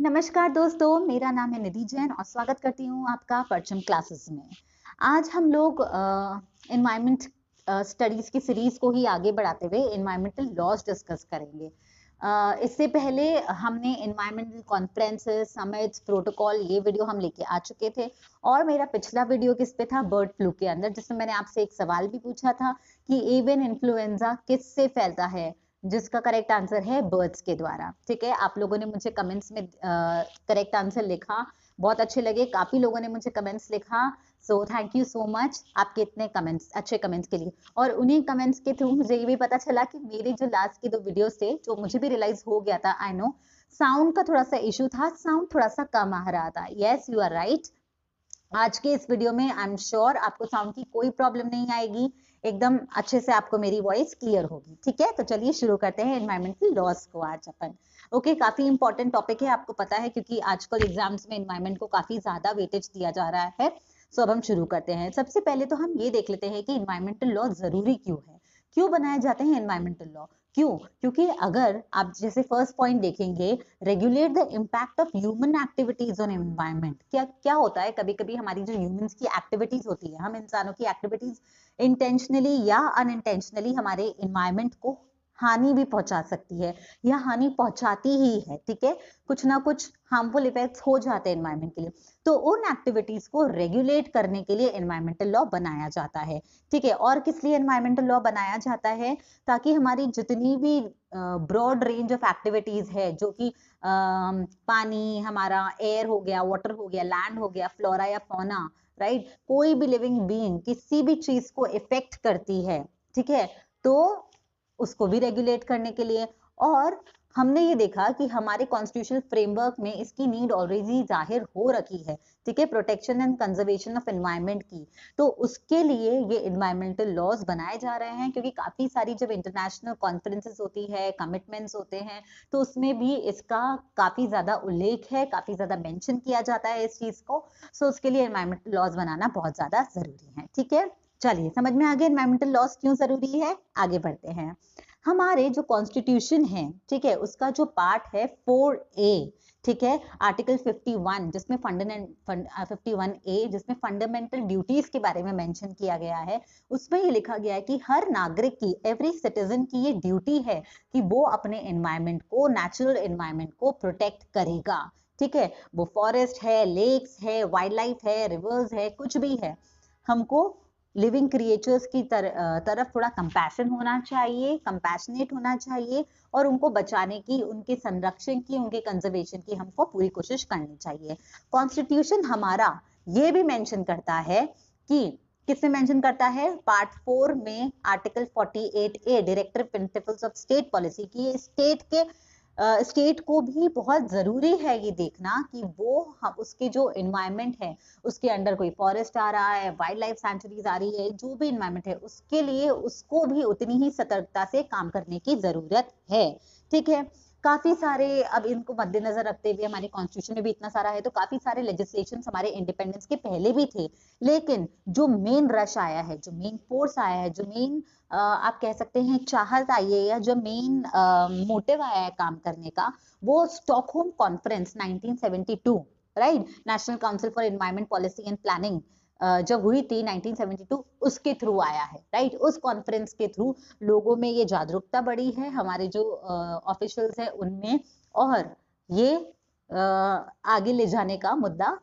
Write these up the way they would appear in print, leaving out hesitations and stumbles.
नमस्कार दोस्तों, मेरा नाम है निधि जैन और स्वागत करती हूँ आपका परचम क्लासेस में। आज हम लोग एनवायरमेंट स्टडीज की सीरीज को ही आगे बढ़ाते हुए एनवायरमेंटल लॉज डिस्कस करेंगे। इससे पहले हमने एनवायरमेंटल कॉन्फ्रेंसेस, समिट्स, प्रोटोकॉल ये वीडियो हम लेके आ चुके थे और मेरा पिछला वीडियो किस पे था, बर्ड फ्लू के अंदर, जिसमें मैंने आपसे एक सवाल भी पूछा था कि एवियन इन्फ्लुएंजा किससे फैलता है, जिसका करेक्ट आंसर है बर्ड्स के द्वारा। ठीक है, आप लोगों ने मुझे कमेंट्स में करेक्ट आंसर लिखा, बहुत अच्छे लगे, काफी लोगों ने मुझे कमेंट्स लिखा। So thank you so much आपके इतने कमेंट्स, अच्छे कमेंट्स के लिए। और उन्हीं कमेंट्स के थ्रू मुझे ये भी पता चला कि मेरे जो लास्ट के 2 वीडियोस थे, जो मुझे भी रियलाइज हो गया था, आई नो साउंड का थोड़ा सा इशू था, साउंड थोड़ा सा कम आ रहा था। Yes, you are right. आज के इस वीडियो में आई एम श्योर आपको साउंड की कोई प्रॉब्लम नहीं आएगी, एकदम अच्छे से आपको मेरी वॉइस क्लियर होगी। ठीक है, तो चलिए शुरू करते हैं एनवायरमेंटल लॉस को आज अपन। ओके, काफी इंपॉर्टेंट टॉपिक है, आपको पता है, क्योंकि आजकल एग्जाम्स में एनवायरमेंट को काफी ज्यादा वेटेज दिया जा रहा है। सो अब हम शुरू करते हैं। सबसे पहले तो हम ये देख लेते हैं कि एनवायरमेंटल लॉ जरूरी क्यों है, क्यों बनाए जाते हैं एनवायरमेंटल लॉ। क्यों? क्योंकि अगर आप जैसे फर्स्ट पॉइंट देखेंगे, regulate the impact of human activities on environment. क्या क्या होता है, कभी कभी हमारी जो ह्यूमंस की एक्टिविटीज होती है, हम इंसानों की एक्टिविटीज इंटेंशनली या अनइंटेंशनली हमारे एनवायरनमेंट को हानि भी पहुंचा सकती है या हानि पहुंचाती ही है। ठीक है, कुछ ना कुछ हार्मफुल इफेक्ट्स हो जाते हैं एनवायरनमेंट के लिए, तो उन एक्टिविटीज को रेगुलेट करने के लिए एनवायरमेंटल लॉ बनाया जाता है। ठीक है, और किस लिए एनवायरमेंटल लॉ बनाया जाता है? ताकि हमारी जितनी भी ब्रॉड रेंज ऑफ एक्टिविटीज है, जो कि पानी, हमारा एयर हो गया, वाटर हो गया, लैंड हो गया, फ्लोरा या फौना, राइट, कोई भी लिविंग बीइंग किसी भी चीज को इफेक्ट करती है, ठीक है, तो उसको भी रेगुलेट करने के लिए। और हमने ये देखा कि हमारे कॉन्स्टिट्यूशनल फ्रेमवर्क में इसकी नीड ऑलरेडी जाहिर हो रखी है। ठीक है, protection and conservation of environment की, तो उसके लिए ये एनवायरमेंटल लॉज बनाए जा रहे हैं, क्योंकि काफी सारी जब इंटरनेशनल कॉन्फ्रेंसेस होती है, कमिटमेंट्स होते हैं, तो उसमें भी इसका काफी ज्यादा उल्लेख है, काफी ज्यादा मेंशन किया जाता है इस चीज को। सो उसके लिए एनवायरमेंटल लॉज बनाना बहुत ज्यादा जरूरी है। ठीक है, चलिए समझ में आ गया एनवायरमेंटल लॉज क्यों जरूरी है। आगे बढ़ते हैं। हमारे जो कॉन्स्टिट्यूशन है, ठीक है, उसका जो पार्ट है 4A, ठीक है, आर्टिकल 51, जिसमें 51A, जिसमें फंडामेंटल ड्यूटीज के बारे में मेंशन किया गया है, उसमें ये लिखा गया है कि हर नागरिक की, एवरी सिटीजन की ये ड्यूटी है कि वो अपने एनवायरमेंट को, नेचुरल एनवायरमेंट को प्रोटेक्ट करेगा। ठीक है, वो फॉरेस्ट है, लेक्स है, वाइल्ड लाइफ है, रिवर्स है, कुछ भी है, हमको लिविंग क्रिएचर्स की तरफ थोड़ा कंपैशन होना चाहिए, कंपैशनेट होना चाहिए, और उनको बचाने की, उनके संरक्षण की, उनके कंजर्वेशन की हमको पूरी कोशिश करनी चाहिए। कॉन्स्टिट्यूशन हमारा ये भी मेंशन करता है कि, किसमें मेंशन करता है, पार्ट 4 में article 48A, directive principles of state policy की, स्टेट के स्टेट को भी बहुत जरूरी है ये देखना कि वो उसके जो एनवायरनमेंट है, उसके अंडर कोई फॉरेस्ट आ रहा है, वाइल्ड लाइफ सेंचुरीज आ रही है, जो भी एनवायरनमेंट है, उसके लिए उसको भी उतनी ही सतर्कता से काम करने की जरूरत है। ठीक है, काफी सारे, अब इनको मद्देनजर रखते हुए, हमारे कॉन्स्टिट्यूशन में भी इतना सारा है, तो काफी सारे लेजिस्लेशन हमारे इंडिपेंडेंस के पहले भी थे, लेकिन जो मेन रश आया है, जो मेन फोर्स आया है, जो मेन आप कह सकते हैं चाहत आई है, या जो मेन मोटिव आया है काम करने का, वो Stockholm conference 1972, right, national council for environment policy and planning जब हुई थी 1972, उसके थ्रू आया है, राइट। उस कॉन्फ्रेंस के थ्रू लोगों में ये जागरूकता बढ़ी है, हमारे जो ऑफिशियल्स है उनमें, और ये आगे ले जाने का मुद्दा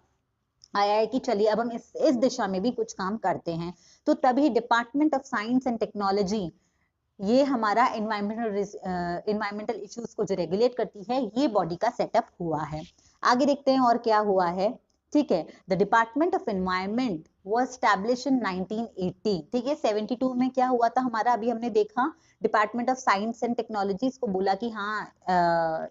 आया है कि चलिए अब हम इस दिशा में भी कुछ काम करते हैं। तो तभी department of science and technology, ये हमारा एनवायरमेंटल इश्यूज को जो रेगुलेट करती है, ये बॉडी का सेटअप हुआ है। आगे देखते हैं और क्या हुआ है। ठीक है, the department of environment was established in 1980। ठीक है, 72 में क्या हुआ था हमारा, अभी हमने देखा, department of science and technology इसको बोला कि हाँ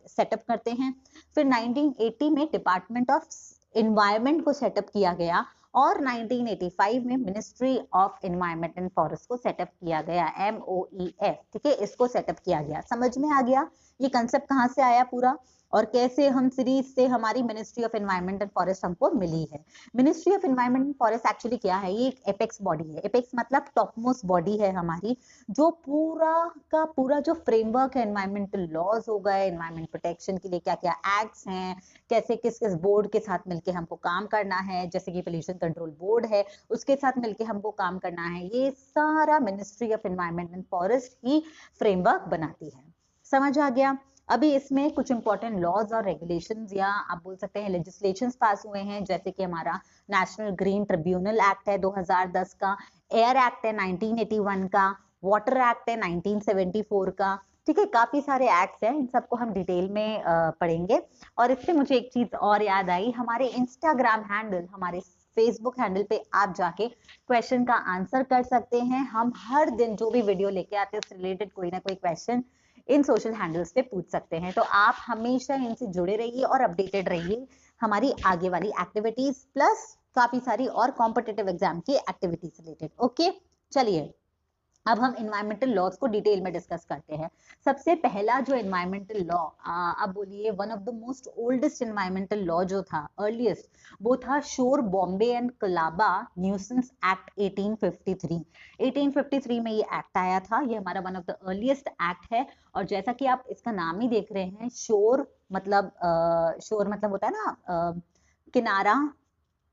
सेटअप करते हैं। फिर 1980 में डिपार्टमेंट ऑफ एनवायरमेंट को सेटअप किया गया, और 1985 में ministry of environment and forest को सेटअप किया गया, MOEF। ठीक है, इसको सेटअप किया गया। समझ में आ गया ये कंसेप्ट कहाँ से आया पूरा। और कैसे हम सीरीज से हमारी ministry of environment and forest हमको मिली है। Ministry of environment and forest actually क्या है, ये एक एपेक्स बॉडी है। एपेक्स मतलब टॉप मोस्ट बॉडी है हमारी, जो पूरा का पूरा जो फ्रेमवर्क है, एनवायरमेंटल लॉज हो गए, एनवायरमेंट प्रोटेक्शन के लिए क्या क्या एक्ट्स हैं, कैसे किस किस बोर्ड के साथ मिलके हमको काम करना है, जैसे कि पोल्यूशन कंट्रोल बोर्ड है उसके साथ मिलके हमको काम करना है, ये सारा ministry of environment and forest he framework बनाती है। समझ आ गया। अभी इसमें कुछ इंपॉर्टेंट लॉज और रेगुलेशंस या आप बोल सकते हैं लेजिस्लेशंस पास हुए हैं, जैसे कि हमारा नेशनल ग्रीन ट्रिब्यूनल एक्ट है 2010 का, एयर एक्ट है 1981 का, वाटर एक्ट है 1974 का। ठीक है, काफी सारे एक्ट्स हैं, इन सबको हम डिटेल में पढ़ेंगे। और इससे मुझे एक चीज और याद आई, हमारे इंस्टाग्राम हैंडल, हमारे फेसबुक हैंडल पे आप जाके क्वेश्चन का आंसर कर सकते हैं। हम हर दिन जो भी वीडियो लेके आते हैं उससे रिलेटेड कोई ना कोई क्वेश्चन इन सोशल हैंडल्स पे पूछ सकते हैं, तो आप हमेशा इनसे जुड़े रहिए और अपडेटेड रहिए हमारी आगे वाली एक्टिविटीज प्लस काफी सारी और कॉम्पिटिटिव एग्जाम की एक्टिविटीज रिलेटेड। ओके, चलिए अब हम इन्वायरमेंटल लॉज को डिटेल में डिस्कस करते हैं। सबसे पहला जो इन्वायरमेंटल लॉ, अब बोलिए one of the most oldest environmental law जो था, अर्लीस्ट, वो था शोर Bombay and Colaba nuisance act 1853। 1853 में ये एक्ट आया था, ये हमारा one of the earliest act है। और जैसा कि आप इसका नाम ही देख रहे हैं, शोर मतलब होता है ना किनारा,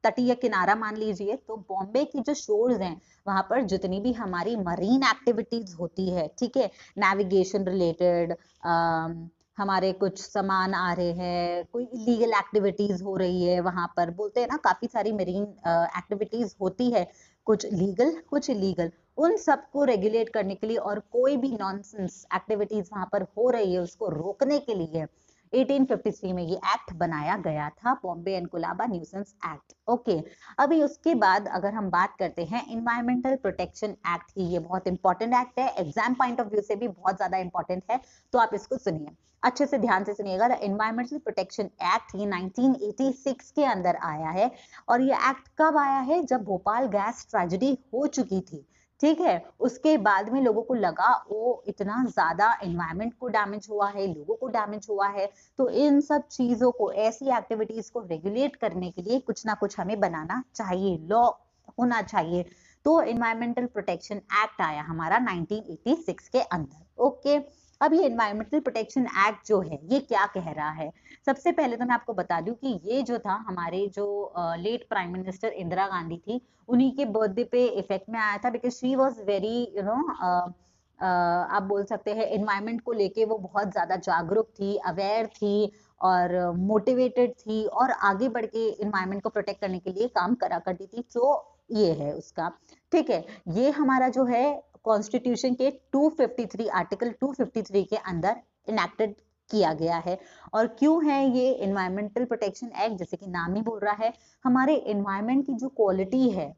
तटीय किनारा मान लीजिए, तो बॉम्बे की जो शोर्स हैं वहां पर जितनी भी हमारी मरीन एक्टिविटीज होती है, ठीक है, नेविगेशन रिलेटेड, हमारे कुछ सामान आ रहे हैं, कोई इलीगल एक्टिविटीज हो रही है वहां पर, बोलते हैं ना काफी सारी मरीन एक्टिविटीज होती है, कुछ लीगल कुछ इलीगल, उन सबको रेगुलेट करने के लिए और कोई भी नॉनसेंस एक्टिविटीज वहां पर हो रही है उसको रोकने के लिए 1853 में ये एक्ट बनाया गया था, Bombay and Colaba nuisance act. Okay, अभी उसके बाद अगर हम बात करते हैं इन्वायरमेंटल प्रोटेक्शन एक्ट की, ये बहुत इंपॉर्टेंट एक्ट है, एग्जाम पॉइंट ऑफ व्यू से भी बहुत ज्यादा इंपॉर्टेंट है, तो आप इसको सुनिए अच्छे से, ध्यान से सुनिएगा। इन्वायरमेंटल प्रोटेक्शन एक्ट ये 1986 के अंदर आया है। और ये एक्ट कब आया है, जब भोपाल गैस ट्रेजेडी हो चुकी थी, ठीक है, उसके बाद में लोगों को लगा वो इतना ज्यादा एनवायरनमेंट को डैमेज हुआ है, लोगों को डैमेज हुआ है, तो इन सब चीजों को, ऐसी एक्टिविटीज को रेगुलेट करने के लिए कुछ ना कुछ हमें बनाना चाहिए, लॉ होना चाहिए। तो एनवायरमेंटल प्रोटेक्शन एक्ट आया हमारा 1986 के अंदर। ओके, अब ये एनवायरमेंटल प्रोटेक्शन एक्ट जो है ये क्या कह रहा है, सबसे पहले तो मैं आपको बता दूं कि ये जो था, हमारे जो late prime minister Indira Gandhi थी, उन्हीं के बर्थडे पे इफेक्ट में आया था, बिकॉज शी वॉज वेरी आप बोल सकते हैं एनवायरमेंट को लेके वो बहुत ज्यादा जागरूक थी, अवेयर थी और मोटिवेटेड थी और आगे बढ़ के एनवायरमेंट को प्रोटेक्ट करने के लिए काम करा करती थी। तो ये है उसका, ठीक है, ये हमारा जो है कॉन्स्टिट्यूशन के 253 आर्टिकल 253 के अंदर इनेक्टेड किया गया है। और क्यों है ये एनवायरमेंटल प्रोटेक्शन एक्ट, जैसे कि नाम ही बोल रहा है, हमारे एनवायरमेंट की जो क्वालिटी है,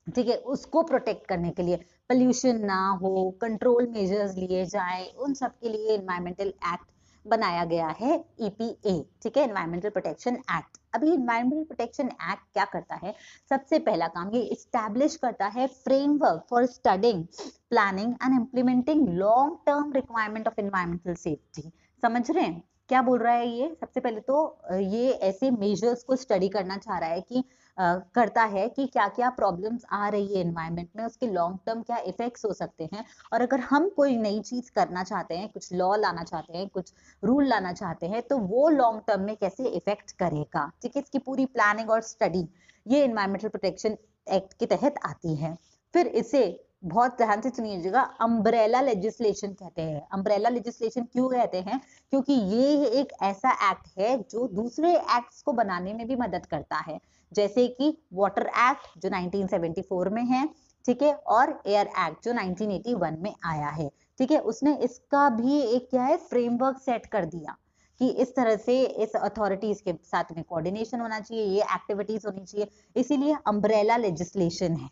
ठीक है, उसको प्रोटेक्ट करने के लिए, पोल्यूशन ना हो, कंट्रोल मेजर्स लिए जाए, उन सब के लिए एनवायरमेंटल एक्ट बनाया गया है, EPA, ठीक है, एनवायरमेंटल प्रोटेक्शन एक्ट। अभी एनवायरमेंटल प्रोटेक्शन एक्ट क्या करता है, सबसे पहला काम ये इस्टेब्लिश करता है framework for studying, planning and implementing long term requirement of environmental safety. समझ रहे हैं क्या बोल रहा है ये, सबसे पहले तो ये ऐसे मेजर्स को स्टडी करना चाह रहा है कि करता है कि क्या क्या प्रॉब्लम्स आ रही है एनवायरनमेंट में, उसके लॉन्ग टर्म क्या इफेक्ट्स हो सकते हैं, और अगर हम कोई नई चीज करना चाहते हैं, कुछ लॉ लाना चाहते हैं, कुछ रूल लाना चाहते हैं, तो वो लॉन्ग टर्म में कैसे इफेक्ट करेगा, ठीक है, इसकी पूरी प्लानिंग और स्टडी ये एनवायरमेंटल प्रोटेक्शन एक्ट के तहत आती है। फिर इसे बहुत ध्यान से सुनिएगा, अम्ब्रेला लेजिस्लेशन कहते हैं। अम्ब्रेला लेजिस्लेशन क्यों कहते हैं, क्योंकि ये एक ऐसा एक्ट है जो दूसरे एक्ट्स को बनाने में भी मदद करता है, जैसे कि वाटर एक्ट जो 1974 में है, ठीक है, और एयर एक्ट जो 1981 में आया है, ठीक है, उसने इसका भी एक क्या है फ्रेमवर्क सेट कर दिया कि इस तरह से इस अथॉरिटीज के साथ में कोऑर्डिनेशन होना चाहिए, ये एक्टिविटीज होनी चाहिए, इसीलिए अम्ब्रेला लेजिस्लेशन है,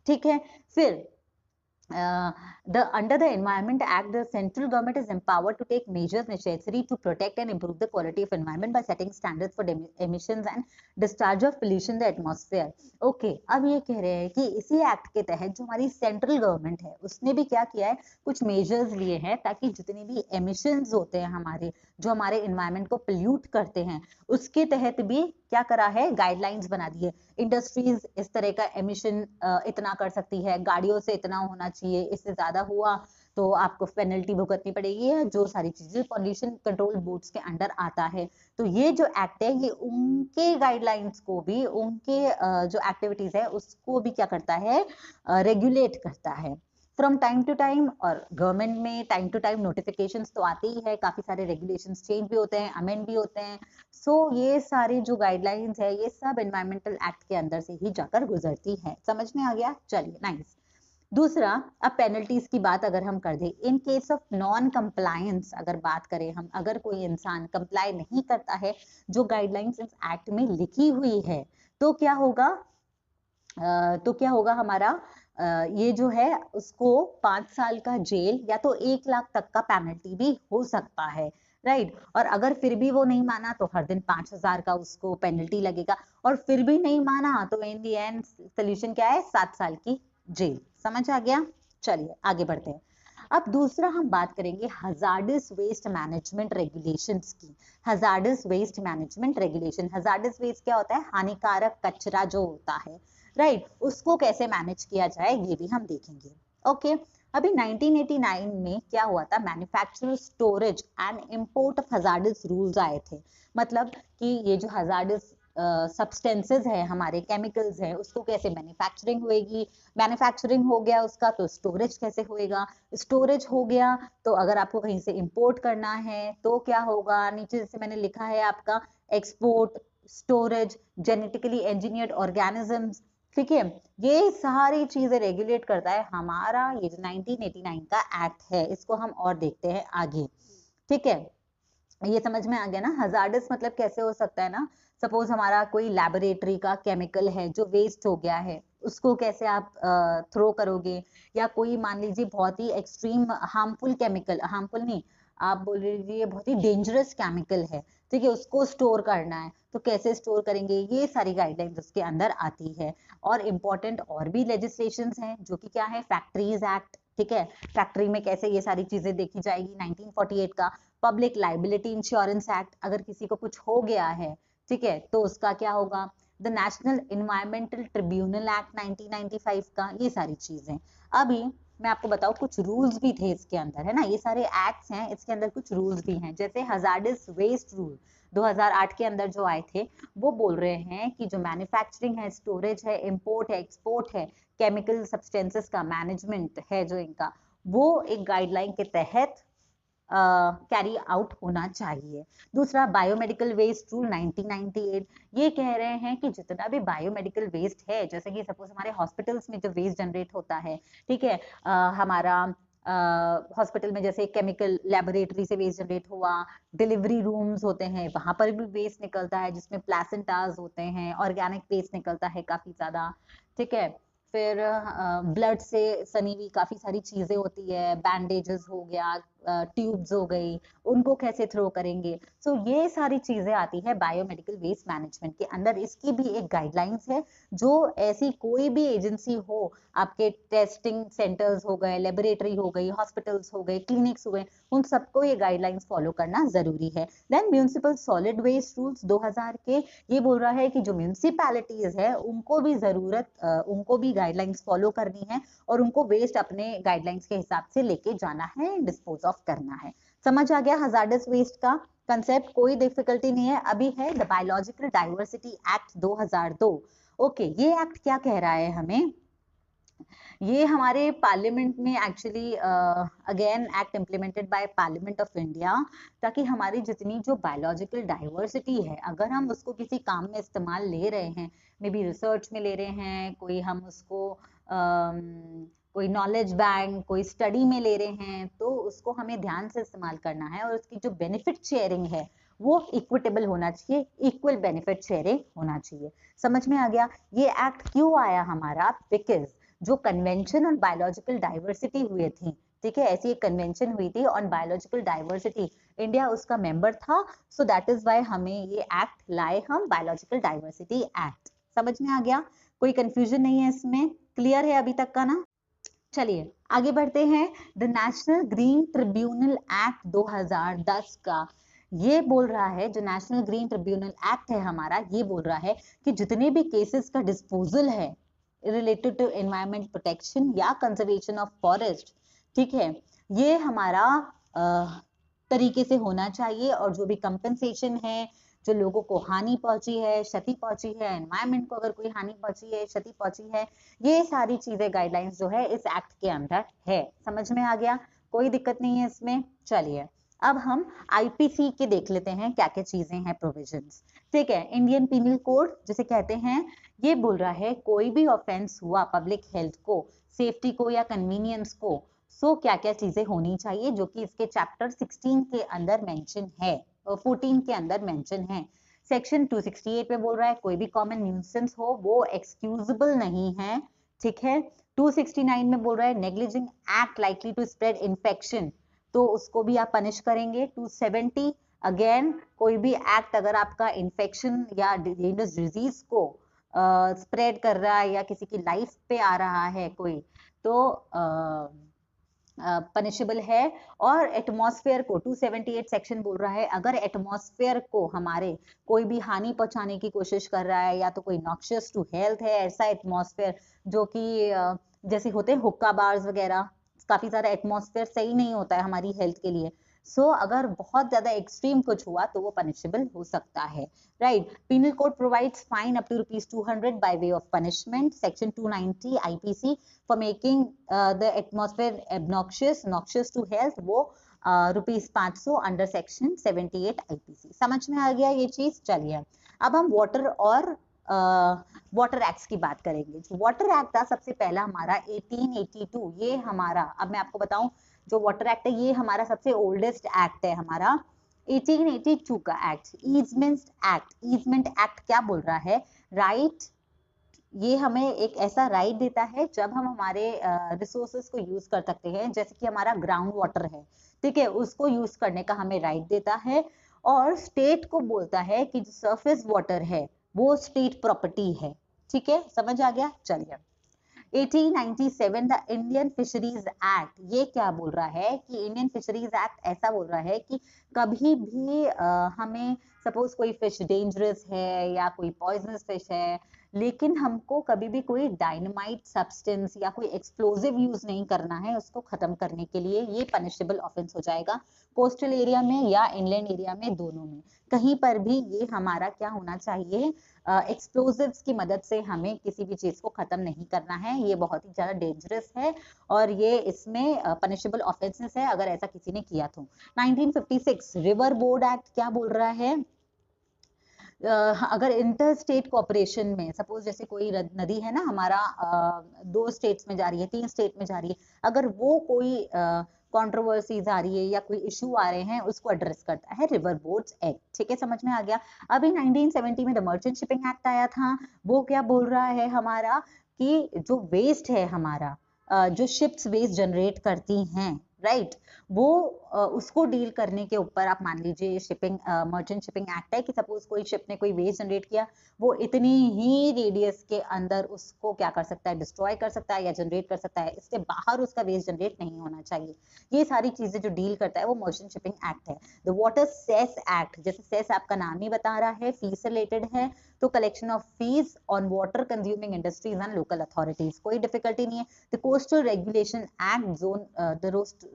ठीक है। फिर under the Environment Act, the central government is empowered to take measures necessary to protect and improve the quality of environment by setting standards for emissions and discharge of pollution in the atmosphere. Okay, अब ये कह रहे हैं कि इसी act के तहत जो हमारी सेंट्रल गवर्नमेंट है उसने भी क्या किया है, कुछ मेजर्स लिए हैं ताकि जितने भी एमिशंस होते हैं हमारे, जो हमारे इन्वायरमेंट को पोल्यूट करते हैं, उसके तहत भी क्या करा है, गाइडलाइंस बना दी है। इंडस्ट्रीज इस तरह का एमिशन इतना कर सकती है, गाड़ियों से इतना होना चाहिए, इससे ज्यादा हुआ तो आपको पेनल्टी भुगतनी पड़ेगी, है जो सारी चीजें पॉल्यूशन कंट्रोल बोर्ड्स के अंडर आता है। तो ये जो एक्ट है ये उनके गाइडलाइंस को भी, उनके जो एक्टिविटीज है उसको भी क्या करता है, रेगुलेट करता है फ्रॉम टाइम टू टाइम। और गवर्नमेंट में टाइम टू टाइम नोटिफिकेशंस तो आते ही है, काफी सारे रेगुलेशंस चेंज भी होते हैं, अमेंड भी होते हैं। सो ये सारी जो गाइडलाइंस है ये सब एनवायरमेंटल एक्ट के अंदर से ही जाकर गुजरती है। समझ में आ गया? चलिए नाइस। दूसरा, अब पेनल्टीज की बात अगर हम कर दें, in case of non compliance अगर बात करें हम, अगर कोई इंसान कंप्लाई नहीं करता है जो गाइडलाइंस इस एक्ट में लिखी हुई है, तो क्या होगा, हमारा ये जो है उसको 5 साल का जेल या तो 1 लाख तक का पेनल्टी भी हो सकता है, राइट। और अगर फिर भी वो नहीं माना तो हर दिन 5,000 का उसको पेनल्टी लगेगा, और फिर भी नहीं माना तो इन दी एंड सोल्यूशन क्या है, 7 साल की जेल। समझ आ गया? चलिए आगे बढ़ते हैं। अब दूसरा हम बात करेंगे हजार्डस वेस्ट मैनेजमेंट रेगुलेशंस की। Hazardous waste management regulation, hazardous waste क्या होता है, हानिकारक कचरा जो होता है, राइट, उसको कैसे मैनेज किया जाए ये भी हम देखेंगे। ओके, अभी 1989 में क्या हुआ था, manufacture, storage and import of hazardous rules आए थे। मतलब कि ये जो हजार्डस सब्सटेंसेस है, हमारे केमिकल्स है, उसको कैसे मैन्युफैक्चरिंग होएगी, मैन्युफैक्चरिंग हो गया उसका तो स्टोरेज कैसे होएगा, स्टोरेज हो गया तो अगर आपको कहीं से इंपोर्ट करना है तो क्या होगा, नीचे जैसे मैंने लिखा है आपका export, storage, genetically engineered organisms, ठीक है, ये सारी चीजें रेगुलेट करता है हमारा ये जो 1989 का एक्ट है। इसको हम और देखते हैं आगे, ठीक है। ये समझ में आ गया ना, हजार्डस मतलब कैसे हो सकता है ना, सपोज हमारा कोई लैबोरेटरी का केमिकल है जो वेस्ट हो गया है, उसको कैसे आप थ्रो करोगे, या कोई मान लीजिए बहुत ही एक्सट्रीम हार्मफुल केमिकल, हार्मफुल नहीं, आप बोल लीजिए बहुत ही डेंजरस केमिकल है, ठीक है, उसको स्टोर करना है तो कैसे स्टोर करेंगे, ये सारी गाइडलाइंस उसके अंदर आती है। और इम्पोर्टेंट और भी लेजिस्लेशंस हैं जो कि क्या है, फैक्ट्रीज एक्ट, ठीक है, फैक्ट्री में कैसे ये सारी चीजें देखी जाएगी, 1948 का पब्लिक लाइबिलिटी इंश्योरेंस एक्ट, अगर किसी को कुछ हो गया है, ठीक है, तो उसका क्या होगा, the national environmental tribunal act 1995 का, ये सारी चीजें। अभी मैं आपको बताऊं कुछ रूल्स भी थे इसके अंदर, है ना, ये सारे एक्ट्स हैं, इसके अंदर कुछ रूल्स भी हैं, जैसे हजार्डस वेस्ट रूल 2008 के अंदर जो आए थे, वो बोल रहे हैं कि जो मैन्युफैक्चरिंग है, स्टोरेज है, इंपोर्ट है, एक्सपोर्ट है, केमिकल सब्सटेंसेस का मैनेजमेंट है जो इनका, वो एक गाइडलाइन के तहत कैरी आउट होना चाहिए। दूसरा, बायोमेडिकल वेस्ट रूल 1998, ये कह रहे हैं कि जितना भी बायोमेडिकल वेस्ट है, जैसे कि सपोज हमारे हॉस्पिटल्स में जो वेस्ट जनरेट होता है, ठीक है, हमारा हॉस्पिटल में जैसे केमिकल लेबोरेटरी से वेस्ट जनरेट हुआ, डिलीवरी रूम्स होते हैं वहां पर भी वेस्ट निकलता है जिसमें प्लेसेंटास होते हैं, ऑर्गेनिक वेस्ट निकलता है काफी ज्यादा, ठीक है, फिर ब्लड से सनी हुई काफी सारी चीजें होती है, बैंडेजेस हो गया, ट्यूब्स हो गई, उनको कैसे थ्रो करेंगे। सो ये सारी चीजें आती है बायोमेडिकल वेस्ट मैनेजमेंट के अंदर। इसकी भी एक गाइडलाइंस है, जो ऐसी कोई भी एजेंसी हो, आपके टेस्टिंग सेंटर्स हो गए, लेबोरेटरी हो गई, हॉस्पिटल्स हो गए, क्लिनिक्स हो गए, उन सबको ये गाइडलाइंस फॉलो करना जरूरी है। Then municipal solid waste rules 2000 के, ये बोल रहा है कि जो म्यूनिसिपैलिटीज है उनको भी उनको भी गाइडलाइंस फॉलो करनी है, और उनको वेस्ट अपने गाइडलाइंस के हिसाब से लेके जाना है, डिस्पोज ऑफ करना है। समझ आ गया हजार्डस वेस्ट का कंसेप्ट, कोई डिफिकल्टी नहीं है। अभी है the biological diversity act 2002। Okay, ये एक्ट क्या कह रहा है हमें, ये हमारे पार्लियामेंट में actually again act implemented by parliament of India, ताकि हमारी जितनी जो बायोलॉजिकल डाइवर्सिटी है, अगर हम उसको किसी काम में इस्तेमाल ले रहे हैं, मे बी रिसर्च में ले रहे हैं, कोई हम उसको कोई नॉलेज बैंक, कोई स्टडी में ले रहे हैं, तो उसको हमें ध्यान से इस्तेमाल करना है, और उसकी जो बेनिफिट शेयरिंग है वो इक्विटेबल होना चाहिए, इक्वल बेनिफिट शेयरिंग होना चाहिए। समझ में आ गया? ये एक्ट क्यों आया हमारा, बिकॉज जो कन्वेंशन ऑन बायोलॉजिकल डाइवर्सिटी हुए थी, ठीक है, ऐसी एक कन्वेंशन हुई थी ऑन बायोलॉजिकल डाइवर्सिटी, इंडिया उसका मेंबर था, सो दैट इज व्हाई हमें ये एक्ट लाए हम, बायोलॉजिकल डाइवर्सिटी एक्ट। समझ में आ गया? कोई कंफ्यूजन नहीं है इसमें? क्लियर है अभी तक का ना? चलिए आगे बढ़ते हैं। The national green tribunal act 2010 का, ये बोल रहा है, जो नेशनल ग्रीन ट्रिब्यूनल एक्ट है हमारा, ये बोल रहा है कि जितने भी केसेस का डिस्पोजल है रिलेटेड टू एनवायरमेंट प्रोटेक्शन या कंजर्वेशन ऑफ फॉरेस्ट, ठीक है, ये हमारा तरीके से होना चाहिए, और जो भी कंपेंसेशन है, जो लोगों को हानि पहुंची है, क्षति पहुंची है, एनवायरमेंट को अगर कोई हानि पहुंची है, क्षति पहुंची है, ये सारी चीजें गाइडलाइंस जो है इस एक्ट के अंदर है। समझ में आ गया? कोई दिक्कत नहीं है इसमें। चलिए अब हम आईपीसी के देख लेते हैं क्या क्या चीजें हैं प्रोविजंस। ठीक है, इंडियन पीनल कोड जिसे कहते हैं, ये बोल रहा है कोई भी ऑफेंस हुआ पब्लिक हेल्थ को, सेफ्टी को या कन्वीनियंस को, सो क्या क्या चीजें होनी चाहिए, जो कि इसके चैप्टर 16 के अंदर मेंशन है, 14 के अंदर मेंशन है। सेक्शन 268 में बोल रहा है कोई भी कॉमन न्यूसेंस हो वो एक्सक्यूजेबल नहीं है। ठीक है, 269 में बोल रहा है neglecting act likely to spread infection, तो उसको भी आप पनिश करेंगे। 270 अगेन, कोई भी एक्ट अगर आपका इन्फेक्शन या डेंजरस डिजीज को स्प्रेड कर रहा है या किसी की लाइफ पे आ रहा है कोई, तो पनिशेबल है। और एटमॉस्फेयर को 278 सेक्शन बोल रहा है अगर एटमॉस्फेयर को हमारे कोई भी हानि पहुंचाने की कोशिश कर रहा है या तो कोई नॉक्शियस टू हेल्थ है, ऐसा एटमॉस्फेयर जो कि जैसे होते हैं हुक्का बार्स वगैरह, काफी सारा एटमॉस्फेयर सही नहीं होता है हमारी हेल्थ के लिए, सो अगर बहुत ज्यादा एक्सट्रीम कुछ हुआ तो वो पनिशेबल हो सकता है। Right, penal code provides fine up to ₹200 by way of punishment. Section 290 IPC for making the atmosphere obnoxious noxious to health, वो ₹500 अंडर सेक्शन 78 आईपीसी। समझ में आ गया ये चीज? चलिए अब हम वाटर और वाटर एक्ट की बात करेंगे। जो वाटर एक्ट था सबसे पहला हमारा 1882, ये हमारा, अब मैं आपको बताऊं, जो वाटर एक्ट है ये हमारा सबसे ओल्डेस्ट एक्ट है हमारा, 1882 का act, easement act. Easement act क्या बोल रहा है? राइट, ये हमें एक ऐसा राइट देता है जब हम हमारे रिसोर्सेज को यूज कर सकते हैं, जैसे कि हमारा ग्राउंड वाटर है, ठीक है, उसको यूज करने का हमें राइट देता है। और स्टेट को बोलता है कि जो सरफेस वाटर है वो स्टेट प्रॉपर्टी है। ठीक है, समझ आ गया? चलिए 1897 द इंडियन फिशरीज एक्ट, ये क्या बोल रहा है कि इंडियन फिशरीज एक्ट ऐसा बोल रहा है कि कभी भी हमें सपोज कोई फिश डेंजरस है या कोई पॉइजनस फिश है, लेकिन हमको कभी भी कोई डायनामाइट सब्सटेंस या कोई एक्सप्लोजिव यूज नहीं करना है उसको खत्म करने के लिए, ये पनिशेबल ऑफेंस हो जाएगा। कोस्टल एरिया में या इनलैंड एरिया में, दोनों में, कहीं पर भी ये हमारा क्या होना चाहिए, एक्सप्लोजिव्स की मदद से हमें किसी भी चीज को खत्म नहीं करना है, ये बहुत ही ज्यादा डेंजरस है और ये इसमें पनिशेबल ऑफेंसेस है अगर ऐसा किसी ने किया तो। 1956 रिवर बोर्ड एक्ट क्या बोल रहा है? अगर इंटर स्टेट कोऑपरेशन में, सपोज जैसे कोई नदी है ना हमारा, 2 स्टेट्स में जा रही है, 3 स्टेट में जा रही है, अगर वो कोई कंट्रोवर्सीज आ रही है या कोई इशू आ रहे हैं, उसको एड्रेस करता है रिवर बोर्ड्स एक्ट। ठीक है, समझ में आ गया? अभी 1970 में द मर्चेंट शिपिंग एक्ट आया था, वो क्या बोल रहा है हमारा कि जो वेस्ट है हमारा, जो शिप्स वेस्ट जनरेट करती हैं, राइट, वो उसको डील करने के ऊपर, आप मान लीजिए शिपिंग मर्चेंट शिपिंग एक्ट है कि सपोज कोई शिप ने कोई वेस्ट जनरेट किया, वो इतनी ही रेडियस के अंदर उसको क्या कर सकता है, डिस्ट्रॉय कर सकता है या जनरेट कर सकता है, इससे बाहर उसका वेस्ट जनरेट नहीं होना चाहिए। ये सारी चीजें जो डील करता है वो मर्चेंट शिपिंग एक्ट है। द वाटर सेस एक्ट, जैसे सेस आपका नाम ही बता रहा है, फीस रिलेटेड है, तो collection of fees on water consuming industries and local authorities, कोई डिफिकल्टी नहीं है। The coastal regulation act zone,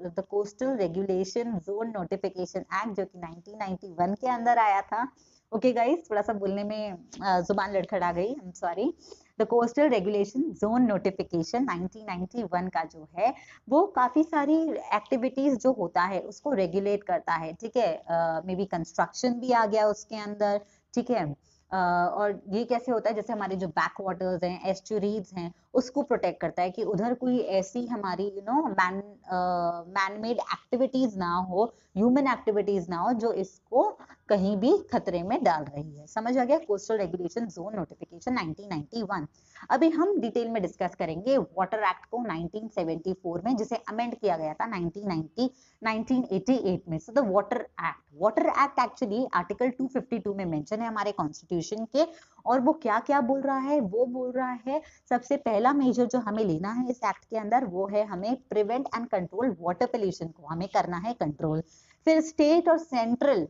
the coastal regulation zone notification act, जो कि 1991 के अंदर आया था। ओके गाइस, थोड़ा सा बोलने में जुबान लड़खड़ा गई, I am sorry. The coastal regulation zone notification 1991 का जो है, वो काफी सारी एक्टिविटीज जो होता है उसको रेगुलेट करता है। ठीक है, मे बी कंस्ट्रक्शन भी आ गया उसके अंदर। ठीक है, और ये कैसे होता है, जैसे हमारे जो बैक वाटर्स हैं, एस्चुरीज हैं, उसको प्रोटेक्ट करता है कि उधर कोई ऐसी हमारी मैन मेड एक्टिविटीज ना हो, ह्यूमन एक्टिविटीज ना हो जो इसको कहीं भी खतरे में डाल रही है। समझ आ गया? Coastal regulation zone notification 1991। अभी हम डिटेल में डिस्कस करेंगे वाटर एक्ट को 1974 में, जिसे अमेंड किया गया था 1988 में। So the water act actually article 252 में मेंशन है हमारे कॉन्स्टिट्यूशन के, और वो क्या क्या बोल रहा है? वो बोल रहा है सबसे पहला मेजर जो हमें लेना है इस एक्ट के अंदर, वो है हमें prevent and control water pollution को हमें करना है कंट्रोल। फिर स्टेट और सेंट्रल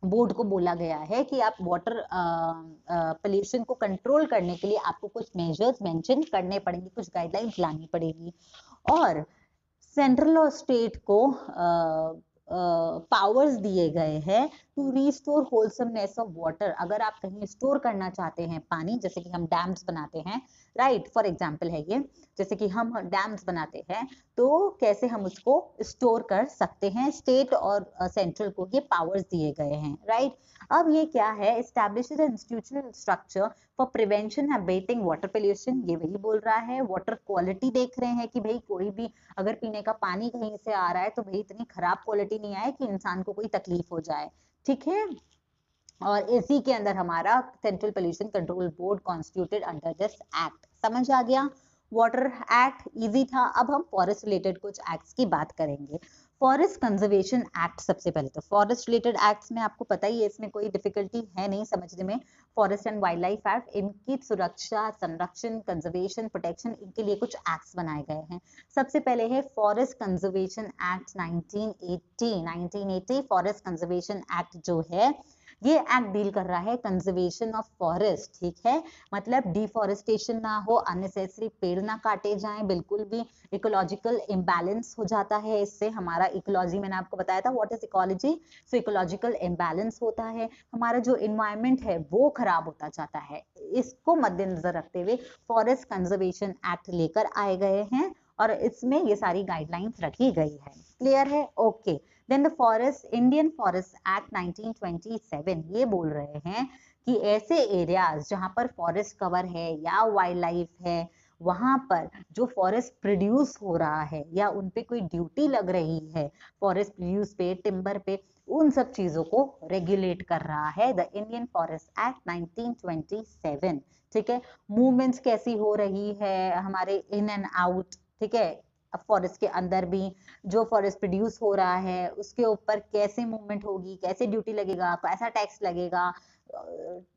बोर्ड को बोला गया है कि आप वाटर पोल्यूशन को कंट्रोल करने के लिए आपको कुछ मेजर्स मेंशन करने पड़ेंगे, कुछ गाइडलाइंस लानी पड़ेगी। और सेंट्रल और स्टेट को पावर्स दिए गए हैं to restore wholesomeness of water. अगर आप कहीं स्टोर करना चाहते हैं पानी, जैसे कि हम डैम्स बनाते हैं, राइट, फॉर एग्जांपल है ये, जैसे कि हम डैम्स बनाते हैं तो कैसे हम उसको स्टोर कर सकते हैं, स्टेट और सेंट्रल को ये पावर्स दिए गए हैं, राइट। अब ये क्या है, establishes an institutional structure for prevention and abetting water pollution. ये वही बोल रहा है। वाटर क्वालिटी देख रहे हैं कि भाई कोई भी अगर पीने का पानी कहीं से आ रहा है तो भाई इतनी खराब क्वालिटी नहीं आए कि इंसान को कोई तकलीफ हो जाए, ठीक है। और इसी के अंदर हमारा central pollution control board constituted under this act. समझ आ गया? वाटर एक्ट इजी था। अब हम फॉरेस्ट रिलेटेड कुछ एक्ट्स की बात करेंगे। फॉरेस्ट कंजर्वेशन एक्ट, सबसे पहले तो फॉरेस्ट रिलेटेड एक्ट्स में आपको पता ही है, इसमें कोई डिफिकल्टी है नहीं समझने में। Forest and wild life act, इनकी सुरक्षा, संरक्षण, कंजर्वेशन, प्रोटेक्शन, इनके लिए कुछ एक्ट्स बनाए गए हैं। सबसे पहले है forest conservation act 1980। Forest conservation act जो है ये एक्ट डील कर रहा है कंजर्वेशन ऑफ फॉरेस्ट, ठीक है। मतलब डिफॉरेस्टेशन ना हो, अननेसेसरी पेड़ ना काटे जाएं, बिल्कुल भी इकोलॉजिकल इम्बैलेंस हो जाता है इससे। हमारा इकोलॉजी, मैंने आपको बताया था what is ecology, so ecological imbalance होता है, हमारा जो इन्वायरमेंट है वो खराब होता जाता है। इसको मद्देनजर रखते हुए फॉरेस्ट कंजर्वेशन एक्ट लेकर आए गए हैं और इसमें ये सारी गाइडलाइंस रखी गई है। क्लियर है? Okay. Then the forest, Indian forest act 1927 ये बोल रहे हैं कि ऐसे एरियाज जहां पर फॉरेस्ट कवर है या वाइल्ड लाइफ है, वहां पर जो फॉरेस्ट प्रोड्यूस हो रहा है या उन पे कोई ड्यूटी लग रही है, फॉरेस्ट प्रोड्यूस पे, टिम्बर पे, उन सब चीजों को रेगुलेट कर रहा है द इंडियन फॉरेस्ट एक्ट 1927, ठीक है। मूवमेंट्स कैसी हो रही है हमारे इन एंड आउट, ठीक है, फॉरेस्ट के अंदर भी जो फॉरेस्ट प्रोड्यूस हो रहा है उसके ऊपर कैसे मूवमेंट होगी, कैसे ड्यूटी लगेगा, कैसा टैक्स लगेगा,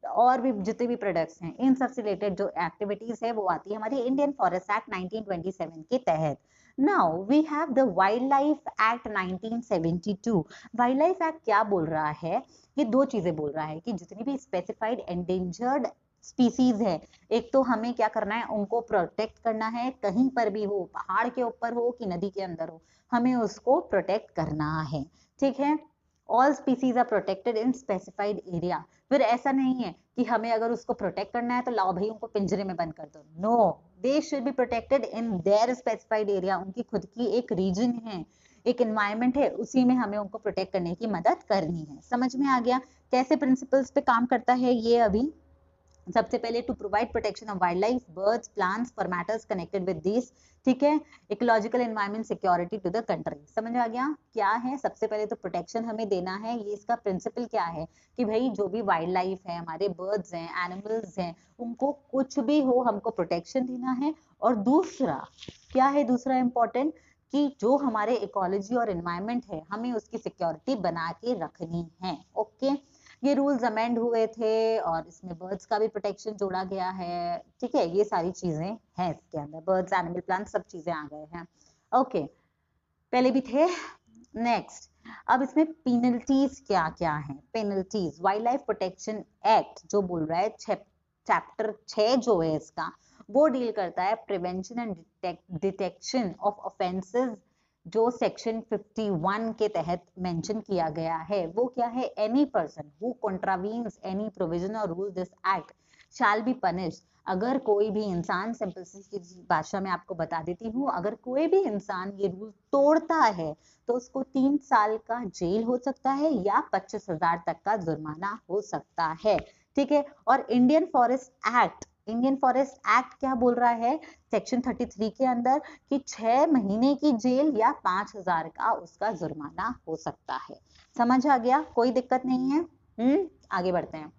और भी जितने भी प्रोडक्ट्स हैं, इन सब से रिलेटेड जो एक्टिविटीज है वो आती है हमारी इंडियन फॉरेस्ट एक्ट 1927 के तहत। Now we have the wild life act 1972। Wild life act क्या बोल रहा है? ये दो चीजें बोल रहा है कि जितनी भी स्पेसिफाइड एंडेंजर्ड स्पीसीज है, एक तो हमें क्या करना है, उनको प्रोटेक्ट करना है, कहीं पर भी हो, पहाड़ के ऊपर हो कि नदी के अंदर हो, हमें उसको प्रोटेक्ट करना है, ठीक है। All species are protected in specified area. फिर ऐसा नहीं है कि हमें अगर उसको प्रोटेक्ट करना है तो लाओ भाई उनको पिंजरे में बंद कर दो। No, they should be protected in their specified area. उनकी खुद की एक रीजन है, एक एनवायरमेंट है, उसी में हमें उनको प्रोटेक्ट करने की मदद करनी है। समझ में आ गया कैसे प्रिंसिपल्स पे काम करता है ये? अभी सबसे पहले to provide protection of wild life, birds, plants, for matters connected with this, ठीक है। Ecological environment security to the country. समझ आ गया क्या है? सबसे पहले तो प्रोटेक्शन हमें देना है। ये इसका प्रिंसिपल क्या है कि भाई जो भी वाइल्ड लाइफ है, हमारे बर्ड्स हैं, एनिमल्स हैं, उनको कुछ भी हो हमको प्रोटेक्शन देना है। और दूसरा क्या है, दूसरा इंपॉर्टेंट, कि जो हमारे इकोलॉजी और एनवायरमेंट है हमें उसकी सिक्योरिटी बना के रखनी है। ओके, ये रूल्स अमेंड हुए थे और इसमें बर्ड्स का भी प्रोटेक्शन जोड़ा गया है, ठीक है। ये सारी चीजें हैं इसके अंदर, बर्ड्स, एनिमल, प्लांट, सब चीजें आ गए हैं। ओके, पहले भी थे। नेक्स्ट, अब इसमें पेनल्टीज क्या क्या हैं? Penalties, wild life protection act जो बोल रहा है, चैप्टर 6 जो है इसका, वो डील करता है prevention and detection of offences, जो सेक्शन 51 के तहत मेंशन किया गया है। वो क्या है? Any person who contravenes any provision और rule this act shall be punished. अगर कोई भी इंसान, सिंपल सी भाषा में आपको बता देती हूँ, अगर कोई भी इंसान ये रूल तोड़ता है तो उसको 3 साल का जेल हो सकता है या 25,000 तक का जुर्माना हो सकता है, ठीक है। और इंडियन फॉरेस्ट एक्ट क्या बोल रहा है सेक्शन 33 के अंदर कि 6 महीने की जेल या 5,000 का उसका जुर्माना हो सकता है। समझ आ गया? कोई दिक्कत नहीं है। आगे बढ़ते हैं।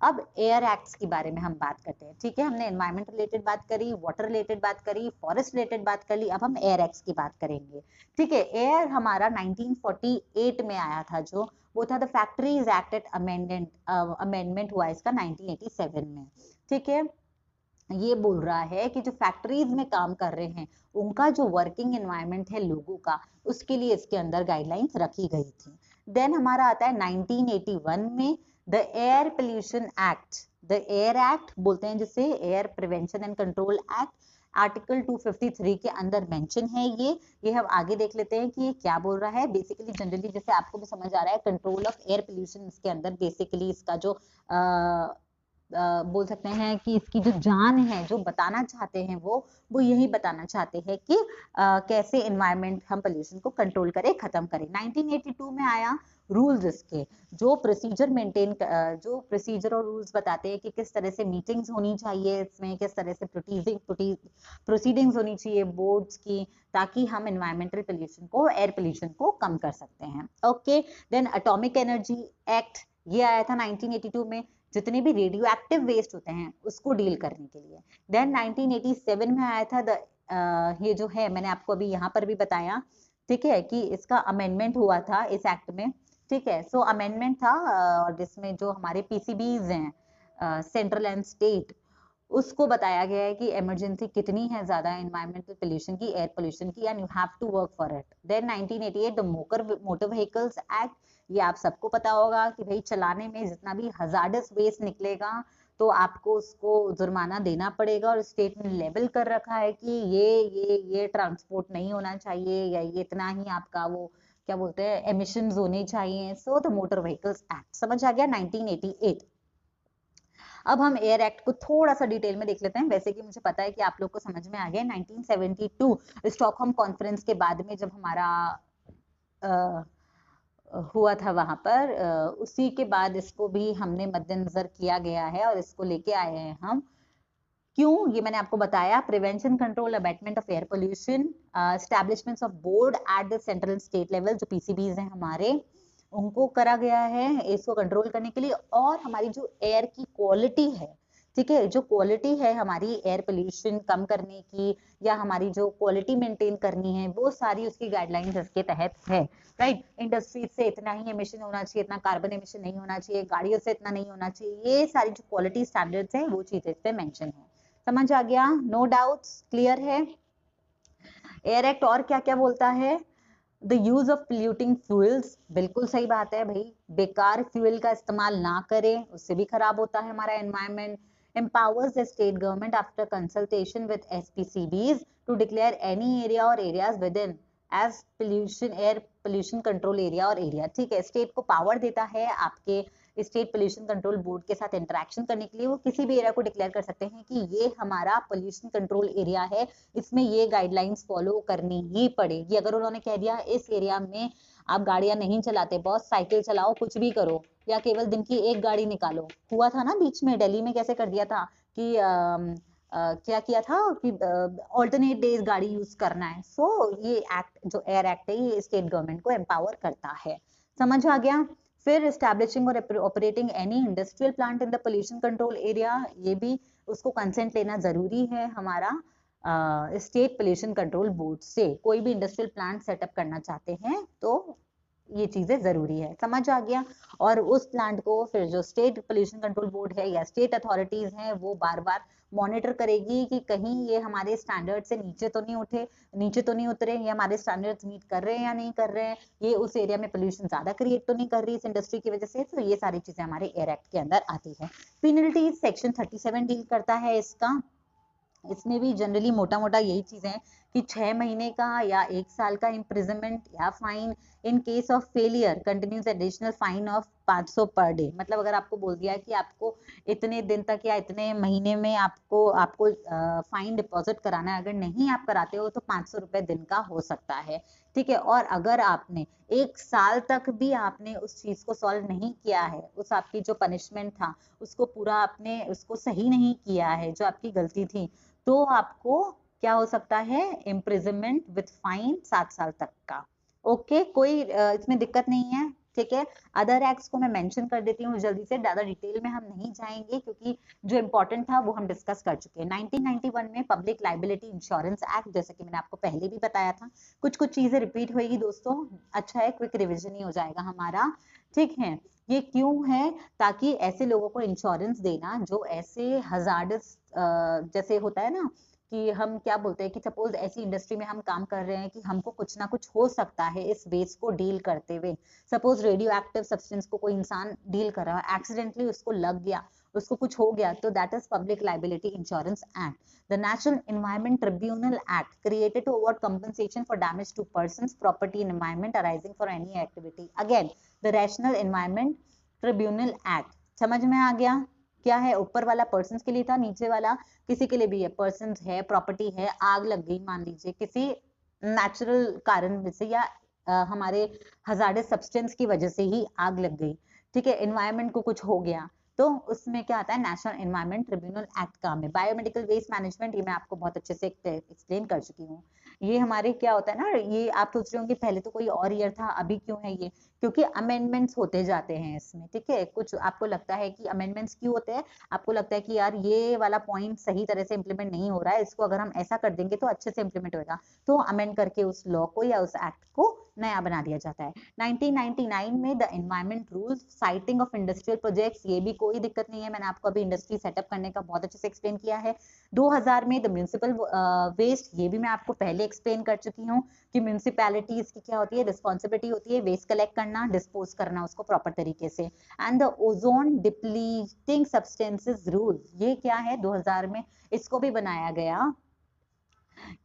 अब एयर एक्ट्स के बारे में हम बात करते हैं, ठीक है। हमने एनवायरमेंट रिलेटेड बात करी, वाटर रिलेटेड बात करी, फॉरेस्ट रिलेटेड बात कर ली, अब हम एयर एक्ट्स की बात करेंगे, ठीक है। एयर हमारा 1948 में आया था, जो वो था द फैक्ट्रीज एक्ट अमेंडमेंट हुआ इसका 1987 में, ठीक है। ये बोल रहा है कि जो फैक्ट्रीज में काम कर रहे हैं उनका जो वर्किंग एनवायरनमेंट है लोगों का, उसके लिए इसके अंदर गाइडलाइंस रखी गई थी। देन हमारा आता है 1981 में the air pollution act, the air act बोलते हैं जिसे, air prevention and control act, article 253 के अंदर मेंशन है ये हम आगे देख लेते हैं कि ये क्या बोल रहा है। बेसिकली जनरली जैसे आपको भी समझ आ रहा है, कंट्रोल ऑफ एयर पोल्यूशन इसके अंदर बेसिकली इसका जो बोल सकते हैं कि इसकी जो जान है, जो बताना चाहते हैं वो यही बताना चाहते हैं कि कैसे एनवायरमेंट हम पोल्यूशन को कंट्रोल करें, खत्म करें। 1982 में आया रूल्स, इसके जो प्रोसीजर मेंटेन, जो प्रोसीजर और रूल्स बताते हैं कि किस तरह से मीटिंग्स होनी चाहिए, इसमें किस तरह से प्रोसीडिंग्स होनी चाहिए बोर्ड्स की, ताकि हम एनवायरमेंटल पोल्यूशन को, एयर पोल्यूशन को कम कर सकते हैं। Okay, then atomic energy act, ये आया था 1982 में, जितने भी रेडियो एक्टिव वेस्ट होते हैं उसको डील करने के लिए। देन 1987 में आया था ये जो है, मैंने आपको अभी यहाँ पर भी बताया, ठीक है, कि इसका अमेंडमेंट हुआ था इस एक्ट में, ठीक है। सो अमेंडमेंट था और जिसमें जो हमारे पीसीबीज हैं, सेंट्रल एंड स्टेट, उसको बताया गया है कि इमरजेंसी कितनी है ज्यादा एनवायरमेंटल पोल्यूशन की, एयर पोल्यूशन की, and you have to work for it. Then 1988 the motor vehicles act, ये आप सबको पता होगा कि भाई चलाने में जितना भी हजार्डस वेस्ट निकलेगा तो आपको उसको जुर्माना देना पड़ेगा, और स्टेट ने लेवल कर रखा है कि ये ट्रांसपोर्ट नहीं होना चाहिए, या ये इतना ही आपका वो क्या बोलते हैं एमिशंस होने चाहिए। So the motor vehicles act, समझ आ गया 1988। अब हम एयर एक्ट को थोड़ा सा डिटेल में देख लेते हैं, वैसे कि मुझे पता है कि आप लोग को समझ में आ गया। 1972 स्टॉकहोम कॉन्फ्रेंस के बाद में जब हमारा हुआ था वहां पर, उसी के बाद इसको भी हमने मद्देनजर किया गया है और इसको लेके आए हैं हम। क्यों, ये मैंने आपको बताया, prevention control abatement of air pollution, establishments of board at the central state level, जो पीसीबीज हैं हमारे, उनको करा गया है इसको कंट्रोल करने के लिए। और हमारी जो एयर की क्वालिटी है, ठीक है, जो क्वालिटी है हमारी एयर पोल्यूशन कम करने की, या हमारी जो क्वालिटी मेंटेन करनी है, वो सारी उसकी गाइडलाइंस इसके तहत है, राइट। इंडस्ट्री से इतना ही एमिशन होना चाहिए, इतना कार्बन एमिशन नहीं होना चाहिए, गाड़ियों से इतना नहीं होना चाहिए, ये सारी जो क्वालिटी स्टैंडर्ड्स हैं वो चीजें इस पे मेंशन है। समझ आ गया, नो डाउट्स, क्लियर है। एयर एक्ट और क्या क्या बोलता है, the use of polluting fuels, बिल्कुल सही बात है भाई, बेकार फ्यूल का इस्तेमाल ना करें, उससे भी खराब होता है हमारा environment. empowers the state government after consultation with SPCBs to declare any area or areas within as pollution, air pollution control area और area, ठीक है। स्टेट को पावर देता है आपके स्टेट पोल्यूशन कंट्रोल बोर्ड के साथ इंटरेक्शन करने के लिए, वो किसी भी एरिया को डिक्लेयर कर सकते हैं कि ये हमारा पोल्यूशन कंट्रोल एरिया है, इसमें ये गाइडलाइंस फॉलो करनी ही पड़ेगी। अगर उन्होंने कह दिया इस एरिया में आप गाड़ियां नहीं चलाते बॉस, साइकिल चलाओ, कुछ भी करो, या केवल दिन की एक गाड़ी निकालो, हुआ था ना बीच में दिल्ली में, कैसे कर दिया था कि क्या किया था कि ऑल्टरनेट डेज गाड़ी यूज करना है। सो ये एक्ट, जो एयर एक्ट है, ये स्टेट गवर्नमेंट को एम्पावर करता है। समझ आ गया। फिर एस्टैब्लिशिंग और operating any industrial plant in the pollution control area, ये भी उसको कंसेंट लेना जरूरी है हमारा स्टेट पोल्यूशन कंट्रोल बोर्ड से। कोई भी इंडस्ट्रियल प्लांट सेटअप करना चाहते हैं तो ये चीजें जरूरी है, समझ आ गया। और उस प्लांट को फिर जो स्टेट पोल्यूशन कंट्रोल बोर्ड है या स्टेट अथॉरिटीज हैं, वो बार बार मॉनिटर करेगी कि कहीं ये हमारे स्टैंडर्ड से नीचे तो नहीं उतरे, ये हमारे स्टैंडर्ड्स मीट कर रहे हैं या नहीं कर रहे हैं, ये उस एरिया में पोल्यूशन ज्यादा क्रिएट तो नहीं कर रही इस इंडस्ट्री की वजह से। तो ये सारी चीजें हमारे एयर एक्ट के अंदर आती है। पेनल्टी सेक्शन 37 डील करता है इसका। इसमें भी जनरली मोटा मोटा यही चीजें हैं कि 6 महीने का या 1 साल का इम्प्रिजनमेंट या fine, in case of failure continuous additional fine of 500 per day. मतलब अगर आपको बोल दिया कि आपको इतने दिन तक या इतने महीने में आपको फाइन डिपॉजिट कराना है, अगर नहीं आप कराते हो तो 500 रुपए दिन का हो सकता है, ठीक है। और अगर आपने 1 साल तक भी आपने उस चीज को सॉल्व नहीं किया है, उस आपकी जो पनिशमेंट था उसको पूरा आपने उसको सही नहीं किया है, जो आपकी गलती थी, तो आपको क्या हो सकता है, इम्प्रिजनमेंट विथ फाइन 7 साल तक का। ओके, कोई इसमें दिक्कत नहीं है, ठीक है। अदर एक्ट्स को मैं मेंशन कर देती हूँ जल्दी से, ज्यादा डिटेल में हम नहीं जाएंगे क्योंकि जो इंपॉर्टेंट था वो हम डिस्कस कर चुके हैं। 1991 में पब्लिक लाइबिलिटी इंश्योरेंस एक्ट, जैसे कि मैंने आपको पहले भी बताया था, कुछ चीजें रिपीट होगी दोस्तों, अच्छा है, क्विक रिविजन ही हो जाएगा हमारा, ठीक है। ये क्यों है, ताकि ऐसे लोगों को इंश्योरेंस देना जो ऐसे हजार्डस, जैसे होता है ना कि हम क्या बोलते हैं कि सपोज ऐसी इंडस्ट्री में हम काम कर रहे हैं कि हमको कुछ ना कुछ हो सकता है इस वेस्ट को डील करते हुए। सपोज रेडियो एक्टिव सब्सटेंस को कोई इंसान डील कर रहा है, एक्सीडेंटली उसको लग गया, उसको कुछ हो गया, तो that is public liability insurance act. The national environment tribunal act created to award compensation for damage to persons, property and environment arising for any activity. Again the national environment tribunal act, समझ में आ गया? क्या है, ऊपर वाला persons के लिए था, नीचे वाला किसी के लिए भी है। पर्सन्स है, प्रॉपर्टी है, आग लग गई मान लीजिए किसी नेचुरल कारण से या हमारे हजार्डस सब्सटेंस की वजह से ही आग लग गई, ठीक है, एनवायरमेंट को कुछ हो गया, तो उसमें क्या आता है, नेशनल एनवायरमेंट ट्रिब्यूनल एक्ट काम है। बायोमेडिकल वेस्ट मैनेजमेंट, ये मैं आपको बहुत अच्छे से एक्सप्लेन कर चुकी हूँ। ये हमारे क्या होता है ना, ये आप सोच रहे होंगे पहले तो कोई और ईयर था, अभी क्यों है ये, क्योंकि अमेंडमेंट्स होते जाते हैं इसमें, ठीक है। कुछ आपको लगता है कि अमेंडमेंट्स क्यों होते हैं, आपको लगता है कि यार ये वाला पॉइंट सही तरह से इंप्लीमेंट नहीं हो रहा है, इसको अगर हम ऐसा कर देंगे तो अच्छे से इंप्लीमेंट होगा, तो अमेंड करके उस लॉ को या उस एक्ट को नया बना दिया जाता है। 1999 में the environment rules siting of industrial projects, ये भी कोई दिक्कत नहीं है, मैंने आपको अभी इंडस्ट्री सेटअप करने का बहुत अच्छे से एक्सप्लेन किया है। 2000 में द म्यूनिसिपल वेस्ट, ये भी मैं आपको पहले एक्सप्लेन कर चुकी हूँ कि म्यूनिसिपैलिटीज की क्या होती है, रिस्पॉन्सिबिलिटी होती है वेस्ट कलेक्ट करना, डिस्पोज करना उसको प्रॉपर तरीके से। And the ozone depleting substances rule, ये क्या है 2000 में इसको भी बनाया गया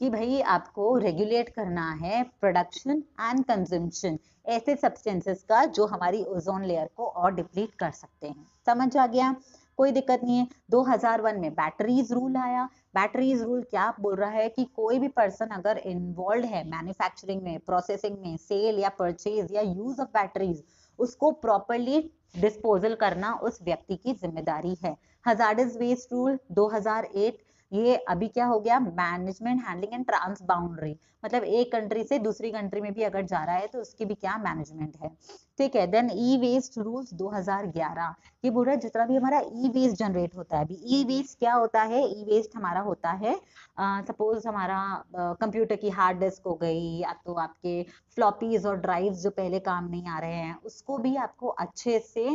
कि भाई आपको रेगुलेट करना है प्रोडक्शन एंड कंजम्पशन ऐसे सब्सटेंसेस का जो हमारी ओजोन लेयर को और डिप्लीट कर सकते हैं। समझ आ गया? कोई दिक्कत नहीं है। 2001 में बैटरीज रूल आया। बैटरीज रूल क्या बोल रहा है कि कोई भी पर्सन अगर इन्वॉल्व है मैन्युफैक्चरिंग में, प्रोसेसिंग में, सेल या परचेज या यूज ऑफ बैटरीज, उसको प्रॉपरली डिस्पोजल करना उस व्यक्ति की जिम्मेदारी है। हजार्डस वेस्ट रूल 2008, ये अभी क्या हो गया, management handling and trans boundary, मतलब एक कंट्री से दूसरी कंट्री में भी अगर जा रहा है तो उसकी भी क्या मैनेजमेंट है, ठीक है। देन ई वेस्ट रूल्स 2011, ये बोल रहा है जितना भी हमारा ई वेस्ट जनरेट होता है, अभी ई वेस्ट क्या होता है, ई वेस्ट हमारा होता है सपोज हमारा कंप्यूटर की हार्ड डिस्क हो गई या तो आपके फ्लॉपीज और ड्राइव्स जो पहले काम नहीं आ रहे हैं, उसको भी आपको अच्छे से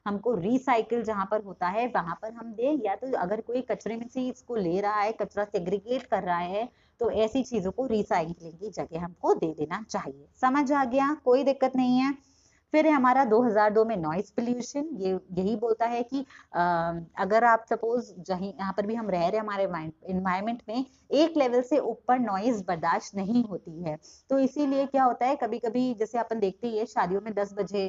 हमको रिसाइकिल जहां पर होता है वहां पर हम दे, या तो अगर कोई कचरे में से इसको ले रहा है, कचरा सेग्रीगेट कर रहा है, तो ऐसी चीजों को रिसाइकलिंग की जगह हमको दे देना चाहिए। समझ आ गया? कोई दिक्कत नहीं है। फिर है हमारा 2002 में नॉइस पोल्यूशन, ये यही बोलता है कि अगर आप सपोज जहीं यहाँ पर भी हम रह रहे हैं हमारे एनवायरमेंट में, एक लेवल से ऊपर नॉइज बर्दाश्त नहीं होती है, तो इसीलिए क्या होता है कभी कभी जैसे अपन देखते ही है शादियों में 10 बजे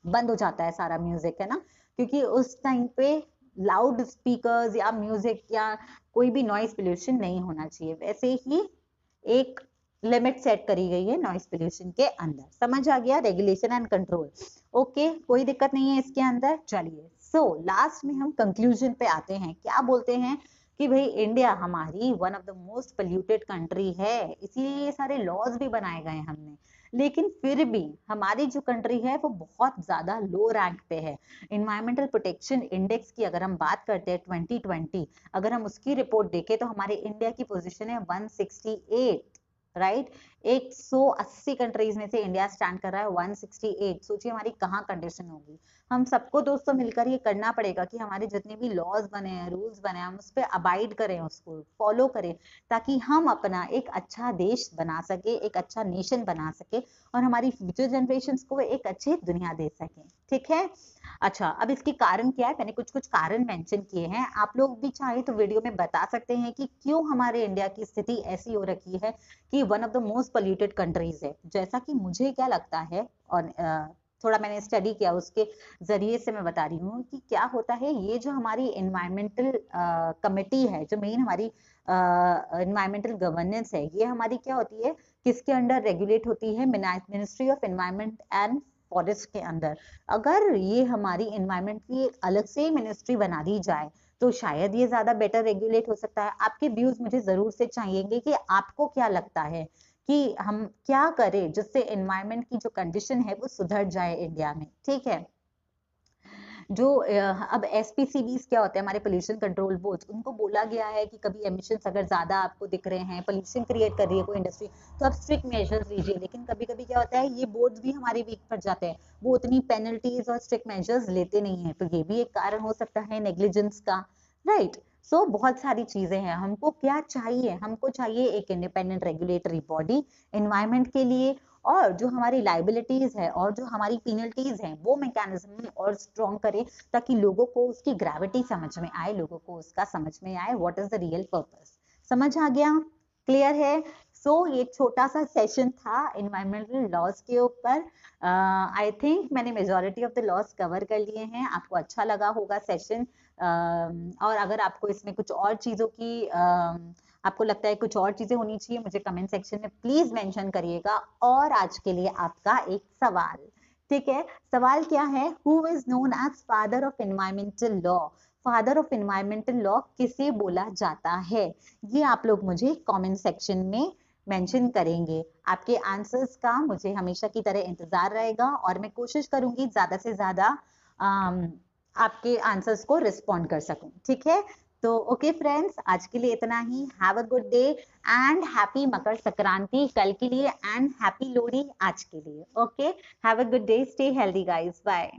बंद हो जाता है सारा म्यूजिक, है ना, क्योंकि उस टाइम पे लाउड स्पीकर्स या म्यूजिक या कोई भी नॉइस पोल्यूशन नहीं होना चाहिए। वैसे ही एक लिमिट सेट करी गई है नॉइस पोल्यूशन के अंदर। समझ आ गया? रेगुलेशन एंड कंट्रोल, ओके, कोई दिक्कत नहीं है इसके अंदर। चलिए, सो लास्ट में हम कंक्लूजन पे आते हैं। क्या बोलते हैं कि भाई इंडिया हमारी one of the most polluted country है, इसीलिए ये सारे लॉज भी बनाए गए हमने, लेकिन फिर भी हमारी जो कंट्री है वो बहुत ज्यादा लो रैंक पे है। इन्वायरमेंटल प्रोटेक्शन इंडेक्स की अगर हम बात करते हैं 2020, अगर हम उसकी रिपोर्ट देखें तो हमारे इंडिया की पोजीशन है 168, राइट। 180 कंट्रीज में से इंडिया स्टैंड कर रहा है 168। सोचिए हमारी कहाँ कंडीशन होगी। हम सबको दोस्तों मिलकर ये करना पड़ेगा कि हमारे जितने भी लॉज बने हैं, रूल्स बने हैं, हम उस पर अबाइड करें, उसको फॉलो करें, ताकि हम अपना एक अच्छा देश बना सके, एक अच्छा नेशन बना सके और हमारी फ्यूचर जनरेशंस को एक अच्छी दुनिया दे सके। ठीक है? अच्छा, अब इसके कारण क्या है, मैंने कुछ कुछ कारण मेंशन किए हैं, आप लोग भी चाहे तो वीडियो में बता सकते हैं कि क्यों हमारे इंडिया की स्थिति ऐसी हो रखी है कि one of the most polluted countries है। जैसा कि मुझे क्या लगता है और थोड़ा मैंने स्टडी किया उसके जरिए से मैं बता रही हूँ कि क्या होता है, ये जो हमारी एनवायरमेंटल कमेटी है, जो मेन हमारी एनवायरमेंटल गवर्नेंस है, ये हमारी क्या होती है, किसके अंडर रेगुलेट होती है, ministry of environment and forest के अंदर। अगर ये हमारी एनवायरमेंट की एक अलग से मिनिस्ट्री बना दी जाए तो शायद ये ज्यादा बेटर रेगुलेट हो सकता है। आपके व्यूज मुझे जरूर से चाहिएंगे कि आपको क्या लगता है कि हम क्या करें जिससे एनवायरमेंट की जो कंडीशन है वो सुधर जाए इंडिया में। ठीक है? जो अब एसपीसीबीज क्या होते हैं, हमारे पोल्यूशन कंट्रोल बोर्ड, उनको बोला गया है कि कभी एमिशंस अगर ज्यादा आपको दिख रहे हैं, पोल्यूशन क्रिएट कर रही है कोई इंडस्ट्री, तो आप स्ट्रिक्ट मेजर्स लीजिए। लेकिन कभी कभी क्या होता है, ये बोर्ड्स भी हमारे वीक पड़ जाते हैं, वो उतनी पेनल्टीज और स्ट्रिक्ट मेजर्स लेते नहीं है, तो ये भी एक कारण हो सकता है नेग्लिजेंस का, राइट। सो बहुत सारी चीजें हैं। हमको क्या चाहिए? हमको चाहिए एक इंडिपेंडेंट रेगुलेटरी बॉडी एनवायरमेंट के लिए, और जो हमारी लाइबिलिटीज है और जो हमारी पेनल्टीज हैं वो मैकेनिज्म और स्ट्रॉन्ग करे, ताकि लोगों को उसकी ग्रेविटी समझ में आए, लोगों को उसका समझ में आए what is the real purpose. समझ आ गया? क्लियर है? सो ये छोटा सा सेशन था एनवायरमेंटल लॉज के ऊपर। आई थिंक मैंने majority of the laws cover कर लिए हैं। आपको अच्छा लगा होगा सेशन। और अगर आपको इसमें कुछ और चीजों की आपको लगता है कुछ और चीजें होनी चाहिए, मुझे कमेंट सेक्शन में प्लीज मेंशन करिएगा। और आज के लिए आपका एक सवाल, ठीक है? सवाल क्या है? Who is known as father of environmental law? Father of environmental law किसे बोला जाता है? ये आप लोग मुझे कमेंट सेक्शन में मेंशन करेंगे। आपके आंसर्स का मुझे हमेशा की तरह इंतजार रहेगा, और मैं कोशिश करूंगी ज्यादा से ज्यादा आपके आंसर्स को रिस्पॉन्ड कर सकूं, ठीक है? तो ओके फ्रेंड्स, आज के लिए इतना ही। Have a good day and happy Makar Sankranti कल के लिए, एंड हैप्पी लोहड़ी आज के लिए। Okay, have a good day, stay healthy guys, bye.